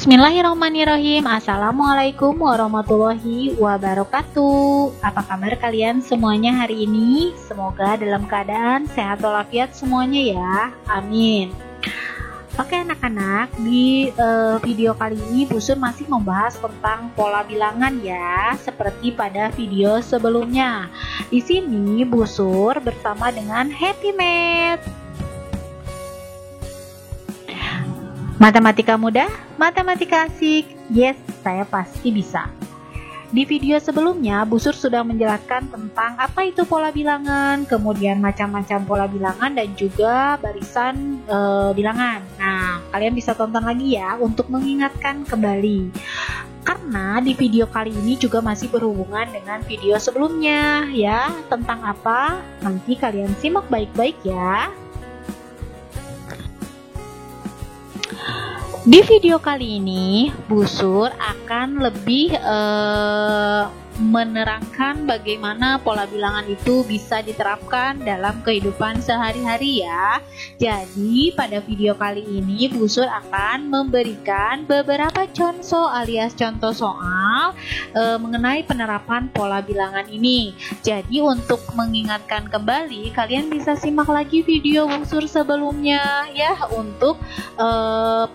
Bismillahirrahmanirrahim. Assalamualaikum warahmatullahi wabarakatuh. Apa kabar kalian semuanya hari ini? Semoga dalam keadaan sehat walafiat semuanya ya. Amin. Oke anak-anak, di video kali ini Bu Sur masih membahas tentang pola bilangan ya, seperti pada video sebelumnya. Di sini Bu Sur bersama dengan Happy Math. Matematika mudah, matematika asik. Yes, saya pasti bisa. Di video sebelumnya, Bu Sur sudah menjelaskan tentang apa itu pola bilangan, kemudian macam-macam pola bilangan dan juga barisan bilangan. Nah, kalian bisa tonton lagi ya untuk mengingatkan kembali. Karena di video kali ini juga masih berhubungan dengan video sebelumnya ya. Tentang apa? Nanti kalian simak baik-baik ya. Di video kali ini, Bu Sur akan lebih menerangkan bagaimana pola bilangan itu bisa diterapkan dalam kehidupan sehari-hari ya. Jadi pada video kali ini Bu Sur akan memberikan beberapa contoh alias contoh soal mengenai penerapan pola bilangan ini. Jadi untuk mengingatkan kembali, kalian bisa simak lagi video Bu Sur sebelumnya ya untuk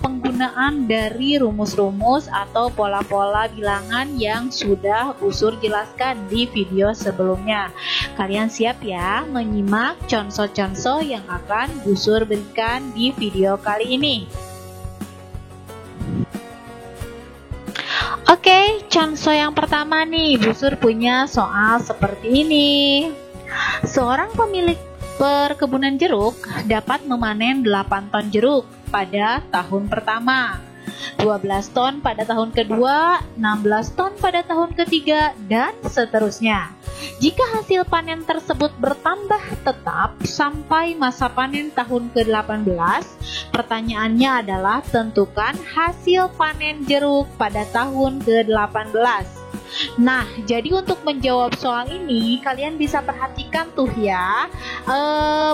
penggunaan dari rumus-rumus atau pola-pola bilangan yang sudah Bu Sur jelaskan di video sebelumnya. Kalian siap ya menyimak contoh-contoh yang akan Bu Sur berikan di video kali ini. Oke, contoh yang pertama nih, Bu Sur punya soal seperti ini. Seorang pemilik perkebunan jeruk dapat memanen 8 ton jeruk pada tahun pertama, 12 ton pada tahun kedua, 16 ton pada tahun ketiga, dan seterusnya. Jika hasil panen tersebut bertambah tetap sampai masa panen tahun ke-18, pertanyaannya adalah tentukan hasil panen jeruk pada tahun ke-18. Nah, jadi untuk menjawab soal ini, kalian bisa perhatikan tuh ya,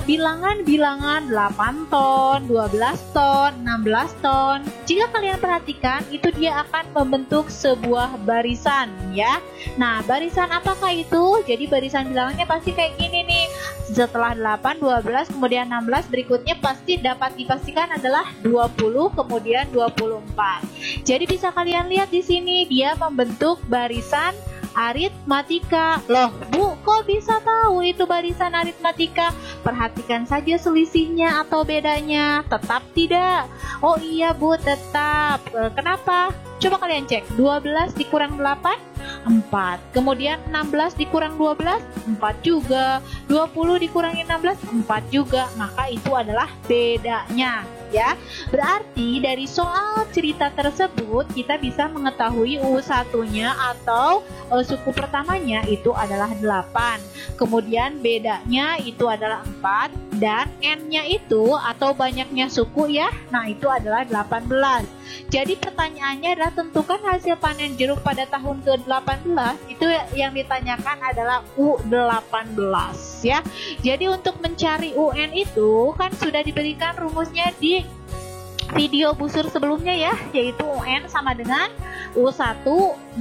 bilangan-bilangan 8 ton, 12 ton, 16 ton. Jika kalian perhatikan, itu dia akan membentuk sebuah barisan ya. Nah, barisan apakah itu? Jadi barisan bilangannya pasti kayak gini nih. Setelah 8, 12, kemudian 16, berikutnya pasti dapat dipastikan adalah 20, kemudian 24. Jadi bisa kalian lihat di sini dia membentuk barisan aritmatika. Loh, Bu, kok bisa tahu itu barisan aritmatika? Perhatikan saja selisihnya atau bedanya. Tetap tidak? Oh iya, Bu, tetap. Kenapa? Coba kalian cek. 12 dikurang 8, 4. Kemudian 16 dikurang 12, 4 juga. 20 dikurangi 16, 4 juga. Maka itu adalah bedanya ya. Berarti dari soal cerita tersebut kita bisa mengetahui U1-nya atau suku pertamanya itu adalah 8. Kemudian bedanya itu adalah 4 dan N-nya itu atau banyaknya suku ya. Nah, itu adalah 18. Jadi pertanyaannya adalah tentukan hasil panen jeruk pada tahun ke-18. Itu yang ditanyakan adalah U18 ya. Jadi untuk mencari UN itu kan sudah diberikan rumusnya di video Bu Sur sebelumnya ya, yaitu UN sama dengan U1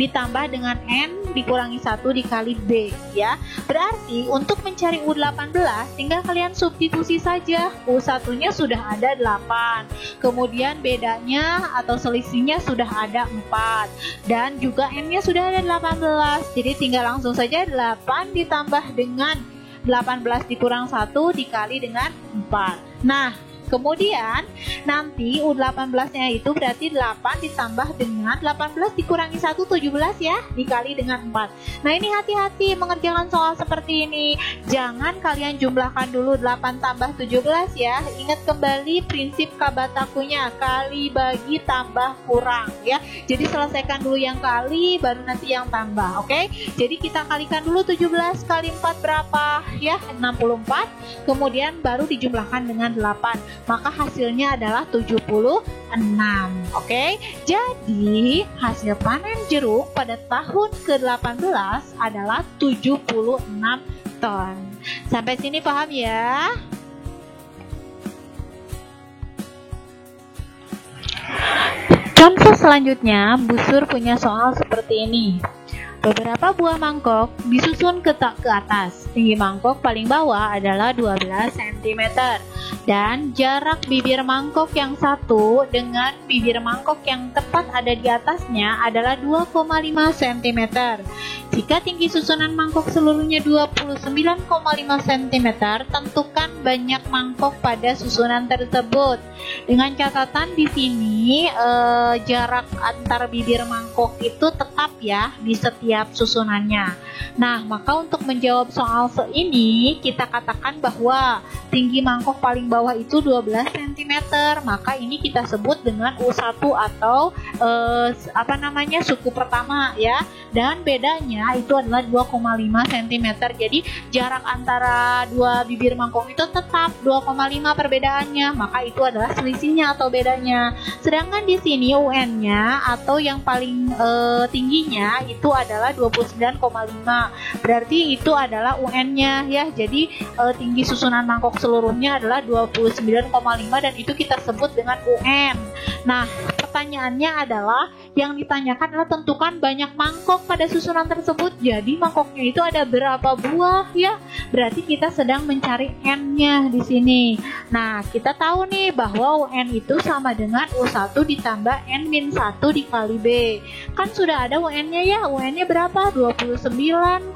ditambah dengan N dikurangi 1 dikali B ya. Berarti untuk mencari U18 tinggal kalian substitusi saja. U1-nya sudah ada 8, kemudian bedanya atau selisihnya sudah ada 4, dan juga N-nya sudah ada 18. Jadi tinggal langsung saja 8 ditambah dengan 18 dikurang 1 dikali dengan 4. Nah, kemudian nanti U18-nya itu berarti 8 ditambah dengan 18 dikurangi 1, 17 ya, dikali dengan 4. Nah, ini hati-hati mengerjakan soal seperti ini. Jangan kalian jumlahkan dulu 8 tambah 17 ya. Ingat kembali prinsip kabatakunya, kali bagi tambah kurang ya. Jadi selesaikan dulu yang kali, baru nanti yang tambah, oke? Jadi kita kalikan dulu 17 kali 4 berapa ya? 64. Kemudian baru dijumlahkan dengan 8. Maka hasilnya adalah 76. Oke? Jadi hasil panen jeruk pada tahun ke-18 adalah 76 ton. Sampai sini paham ya? Contoh selanjutnya, busur punya soal seperti ini. Beberapa buah mangkok disusun ke atas. Tinggi mangkok paling bawah adalah 12 cm dan jarak bibir mangkok yang satu dengan bibir mangkok yang tepat ada di atasnya adalah 2,5 cm. Jika tinggi susunan mangkok seluruhnya 29,5 cm, tentukan banyak mangkok pada susunan tersebut. Dengan catatan di sini jarak antar bibir mangkok itu tetap ya di setiap susunannya. Nah, maka untuk menjawab soal ini kita katakan bahwa tinggi mangkok paling bawah itu 12 cm, maka ini kita sebut dengan U1 atau suku pertama ya. Dan bedanya itu adalah 2,5 cm. Jadi jarak antara dua bibir mangkok itu tetap 2,5 perbedaannya, maka itu adalah selisihnya atau bedanya. Sedangkan di sini UN-nya atau yang paling tingginya itu adalah 29,5. Berarti itu adalah UN-nya ya. Jadi tinggi susunan mangkok seluruhnya adalah 29,5 dan itu kita sebut dengan UN. Nah, pertanyaannya adalah yang ditanyakan adalah tentukan banyak mangkok pada susunan tersebut. Jadi mangkoknya itu ada berapa buah ya? Berarti kita sedang mencari N-nya di sini. Nah, kita tahu nih bahwa UN itu sama dengan U1 ditambah N-1 dikali B. Kan sudah ada UN-nya ya. UN-nya berapa? 29,5.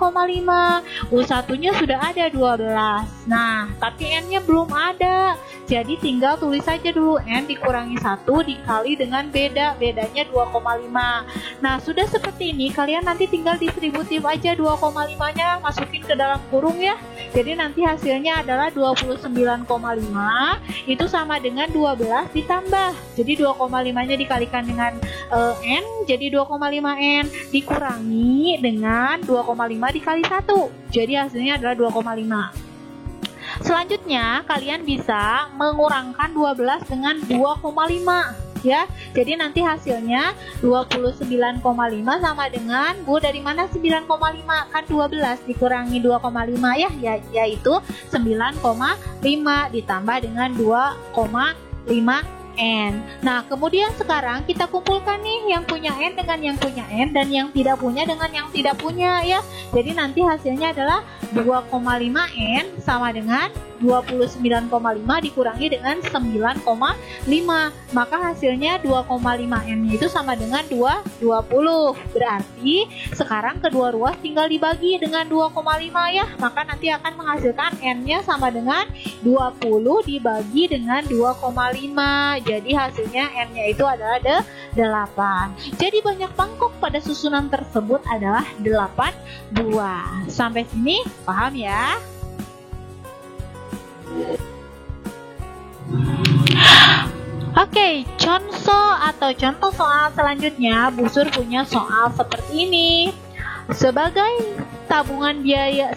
U1-nya sudah ada 12. Nah, tapi N-nya belum ada. Jadi tinggal tulis saja dulu N dikurangi 1 dikali dengan bedanya 2,5. Nah, sudah seperti ini, kalian nanti tinggal distributif aja 2,5-nya masukin ke dalam kurung ya. Jadi nanti hasilnya adalah 29,5 itu sama dengan 12 ditambah. Jadi 2,5-nya dikalikan dengan N, jadi 2,5 N dikurangi dengan 2,5 dikali 1. Jadi hasilnya adalah 2,5. Selanjutnya, kalian bisa mengurangkan 12 dengan 2,5 ya. Jadi nanti hasilnya 29,5 sama dengan dari mana 9,5? Kan 12 dikurangi 2,5 ya, yaitu 9,5 ditambah dengan 2,5 N. Nah, kemudian sekarang kita kumpulkan nih yang punya N dengan yang punya N dan yang tidak punya dengan yang tidak punya ya. Jadi nanti hasilnya adalah 2,5 N sama dengan 29,5 dikurangi dengan 9,5. Maka hasilnya 2,5 N itu sama dengan 20. Berarti sekarang kedua ruas tinggal dibagi dengan 2,5 ya. Maka nanti akan menghasilkan N-nya sama dengan 20 dibagi dengan 2,5. Jadi hasilnya N-nya itu adalah 8. Jadi banyak mangkok pada susunan tersebut adalah 8 buah. Sampai sini paham ya? Oke, contoh soal selanjutnya, busur punya soal seperti ini. Sebagai tabungan biaya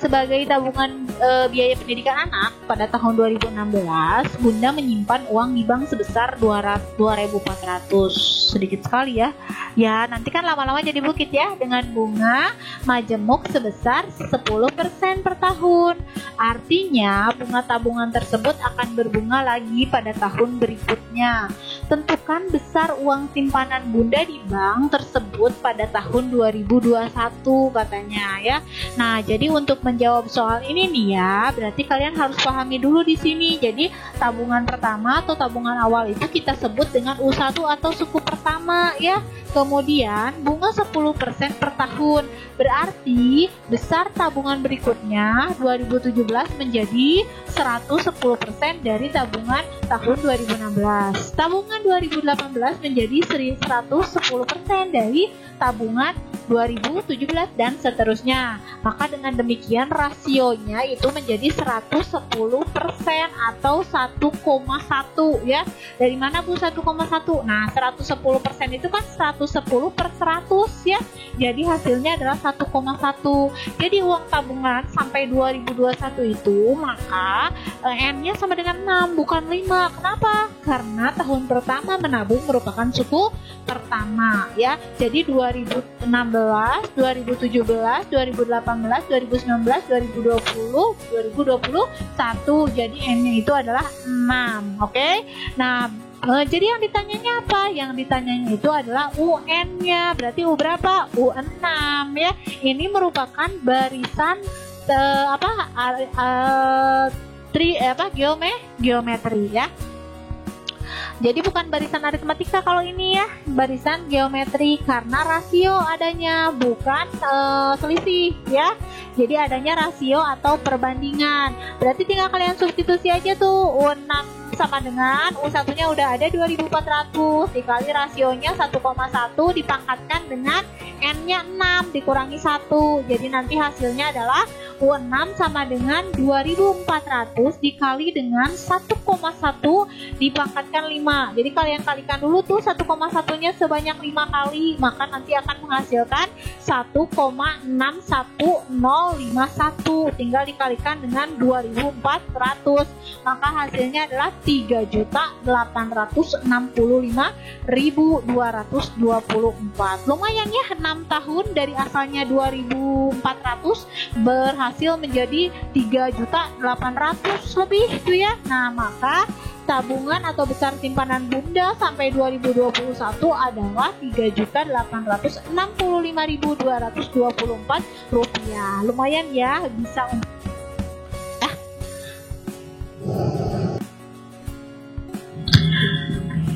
pendidikan anak pada tahun 2016, Bunda menyimpan uang di bank sebesar 2.400. Sedikit sekali ya. Ya, nanti kan lama-lama jadi bukit ya, dengan bunga majemuk sebesar 10% per tahun. Artinya, bunga tabungan tersebut akan berbunga lagi pada tahun berikutnya. Tentukan besar uang simpanan Bunda di bank tersebut pada tahun 2021 katanya ya. Nah, jadi untuk menjawab soal ini nih ya, berarti kalian harus pahami dulu di sini. Jadi tabungan pertama atau tabungan awal itu kita sebut dengan U1 atau suku pertama ya. Kemudian bunga 10% per tahun. Berarti besar tabungan berikutnya 2017 menjadi 110% dari tabungan tahun 2016. Tabungan 2018 menjadi 110% dari tabungan 2017 dan seterusnya. Maka dengan demikian rasionya itu menjadi 110% atau 1,1 ya. Dari mana Bu 1,1? Nah, 110% itu kan 110 per 100 ya. Jadi hasilnya adalah 1,1. Jadi uang tabungan sampai 2021 itu maka N-nya sama dengan 6 bukan 5. Kenapa? Karena tahun pertama menabung merupakan suku pertama ya. Jadi 2016, 2017, 2018, 2019, 2020, 2021. Jadi N-nya itu adalah 6. Oke. Nah, Jadi yang ditanyanya apa? Yang ditanyanya itu adalah UN-nya. Berarti U berapa? U6 ya. Ini merupakan barisan geometri ya. Jadi bukan barisan aritmatika kalau ini ya, barisan geometri karena rasio adanya, bukan selisih ya. Jadi adanya rasio atau perbandingan. Berarti tinggal kalian substitusi aja tuh, U6 sama dengan U1-nya udah ada 2400 dikali rasionya 1,1 dipangkatkan dengan N-nya 6 dikurangi 1. Jadi nanti hasilnya adalah U6 sama dengan 2400 dikali dengan 1,1 dipangkatkan 5. Jadi kalian kalikan dulu tuh 1,1-nya sebanyak 5 kali, maka nanti akan menghasilkan 1,61051. Tinggal dikalikan dengan 2400, maka hasilnya adalah 3.865.224. Lumayan ya, 6 tahun dari asalnya 2.400 berhasil menjadi 3.800 lebih itu ya. Nah, maka tabungan atau besar simpanan Bunda sampai 2021 adalah 3.865.224 rupiah. Lumayan ya, bisa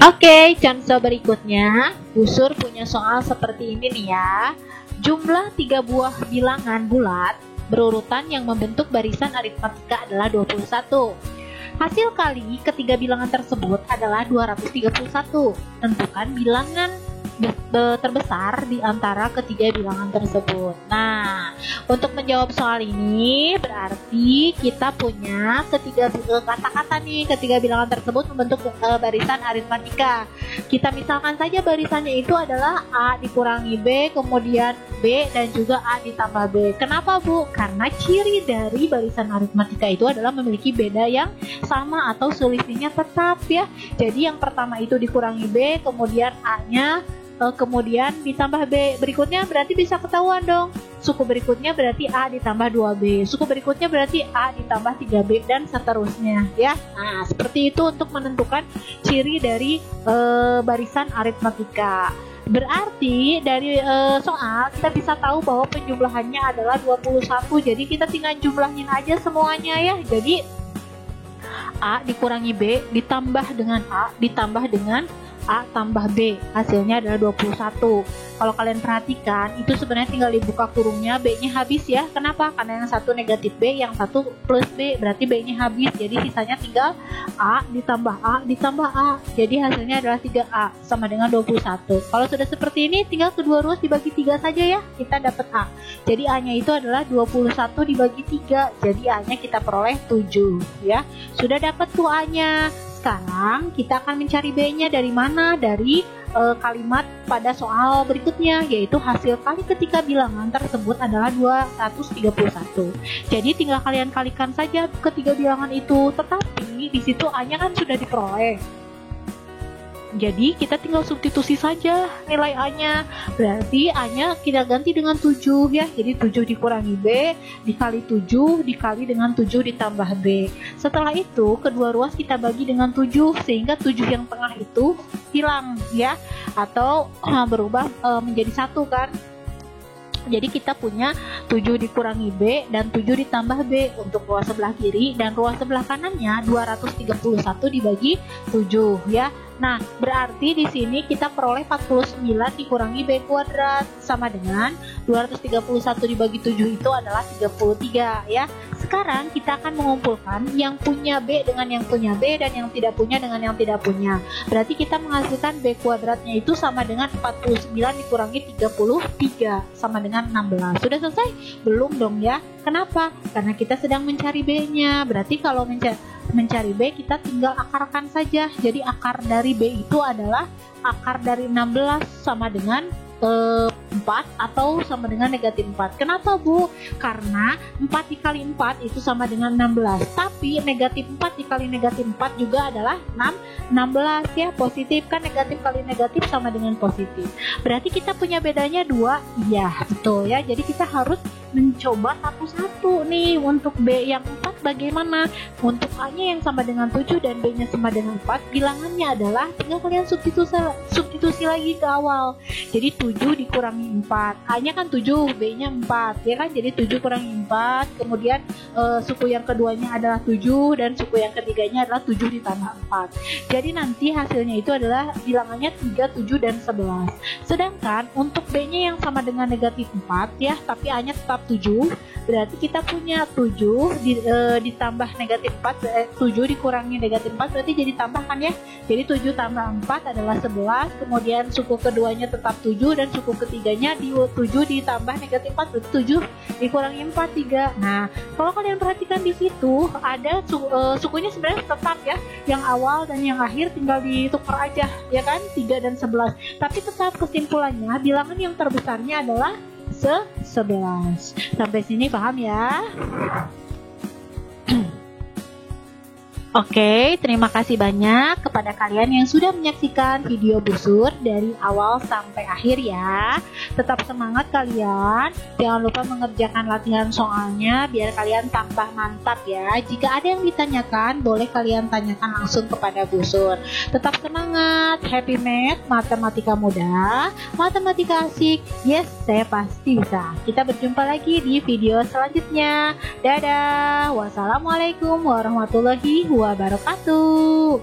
Oke, contoh berikutnya, Busur punya soal seperti ini nih ya. Jumlah 3 buah bilangan bulat berurutan yang membentuk barisan aritmatika adalah 21. Hasil kali ketiga bilangan tersebut adalah 231. Tentukan bilangan terbesar di antara ketiga bilangan tersebut. Nah, untuk menjawab soal ini berarti kita punya kata-kata nih, ketiga bilangan tersebut membentuk barisan aritmatika. Kita misalkan saja barisannya itu adalah A dikurangi B, kemudian B dan juga A ditambah B. Kenapa Bu? Karena ciri dari barisan aritmatika itu adalah memiliki beda yang sama atau selisihnya tetap ya. Jadi yang pertama itu dikurangi B, kemudian A-nya kemudian ditambah B. Berikutnya berarti bisa ketahuan dong. Suku berikutnya berarti A ditambah 2B. Suku berikutnya berarti A ditambah 3B dan seterusnya ya. Nah, seperti itu untuk menentukan ciri dari barisan aritmatika. Berarti dari soal kita bisa tahu bahwa penjumlahannya adalah 21. Jadi kita tinggal jumlahin aja semuanya ya. Jadi A dikurangi B ditambah dengan A ditambah dengan A tambah B, hasilnya adalah 21. Kalau kalian perhatikan, itu sebenarnya tinggal dibuka kurungnya, B-nya habis ya. Kenapa? Karena yang satu negatif B, yang satu plus B, berarti B-nya habis. Jadi sisanya tinggal A ditambah A ditambah A. Jadi hasilnya adalah 3A, sama dengan 21. Kalau sudah seperti ini, tinggal kedua ruas dibagi 3 saja ya, kita dapat A. Jadi A-nya itu adalah 21 dibagi 3, jadi A-nya kita peroleh 7 ya. Sudah dapat tuh A-nya. Sekarang kita akan mencari B-nya dari mana? Dari kalimat pada soal berikutnya, yaitu hasil kali ketika bilangan tersebut adalah 231. Jadi tinggal kalian kalikan saja ketiga bilangan itu, tetapi di situ A-nya kan sudah diperoleh. Jadi kita tinggal substitusi saja nilai A-nya. Berarti A-nya kita ganti dengan 7 ya. Jadi 7 dikurangi B dikali 7 dikali dengan 7 ditambah B. Setelah itu kedua ruas kita bagi dengan 7 sehingga 7 yang tengah itu hilang ya. Atau berubah menjadi 1 kan. Jadi kita punya 7 dikurangi B dan 7 ditambah B untuk ruas sebelah kiri, dan ruas sebelah kanannya 231 dibagi 7 ya. Nah, berarti di sini kita peroleh 49 dikurangi B kuadrat sama dengan 231 dibagi 7 itu adalah 33 ya. Sekarang kita akan mengumpulkan yang punya B dengan yang punya B dan yang tidak punya dengan yang tidak punya. Berarti kita menghasilkan B kuadratnya itu sama dengan 49 dikurangi 33 sama dengan 16. Sudah selesai? Belum dong ya. Kenapa? Karena kita sedang mencari B-nya. Berarti kalau mencari B kita tinggal akarkan saja. Jadi akar dari B itu adalah akar dari 16 sama dengan 4 atau sama dengan negatif 4. Kenapa Bu? Karena 4 dikali 4 itu sama dengan 16. Tapi negatif 4 dikali negatif 4 juga adalah 16 ya. Positif kan, negatif kali negatif sama dengan positif. Berarti kita punya bedanya 2. Iya betul ya. Jadi kita harus mencoba satu-satu nih. Untuk B yang 4 bagaimana? Untuk A-nya yang sama dengan 7 dan B-nya sama dengan 4, bilangannya adalah tinggal kalian substitusi lagi ke awal. Jadi 7 dikurangi 4. A-nya kan 7, B-nya 4, ya kan? Jadi 7 kurangi 4, kemudian suku yang keduanya adalah 7 dan suku yang ketiganya adalah 7 ditambah 4. Jadi nanti hasilnya itu adalah bilangannya 3, 7 dan 11. Sedangkan untuk B-nya yang sama dengan negatif 4 ya, tapi A-nya tetap 7, berarti kita punya 7 ditambah negatif 4, 7 dikurangi negatif 4 berarti jadi tambahkan ya. Jadi 7 tambah 4 adalah 11, kemudian suku keduanya tetap 7 dan suku ketiganya 7 ditambah negatif 4 berarti 7 dikurangi 4, 3. Nah, kalau kalian perhatikan di situ ada sukunya sebenarnya tetap ya, yang awal dan yang akhir tinggal ditukar aja ya kan, 3 dan 11. Tapi tetap kesimpulannya bilangan yang terbesarnya adalah 11. Sampai sini paham ya? Oke, terima kasih banyak kepada kalian yang sudah menyaksikan video busur dari awal sampai akhir ya. Tetap semangat kalian, jangan lupa mengerjakan latihan soalnya biar kalian tambah mantap ya. Jika ada yang ditanyakan, boleh kalian tanyakan langsung kepada busur. Tetap semangat, happy math, matematika mudah, matematika asik, yes saya pasti bisa. Kita berjumpa lagi di video selanjutnya. Dadah, wassalamualaikum warahmatullahi wabarakatuh.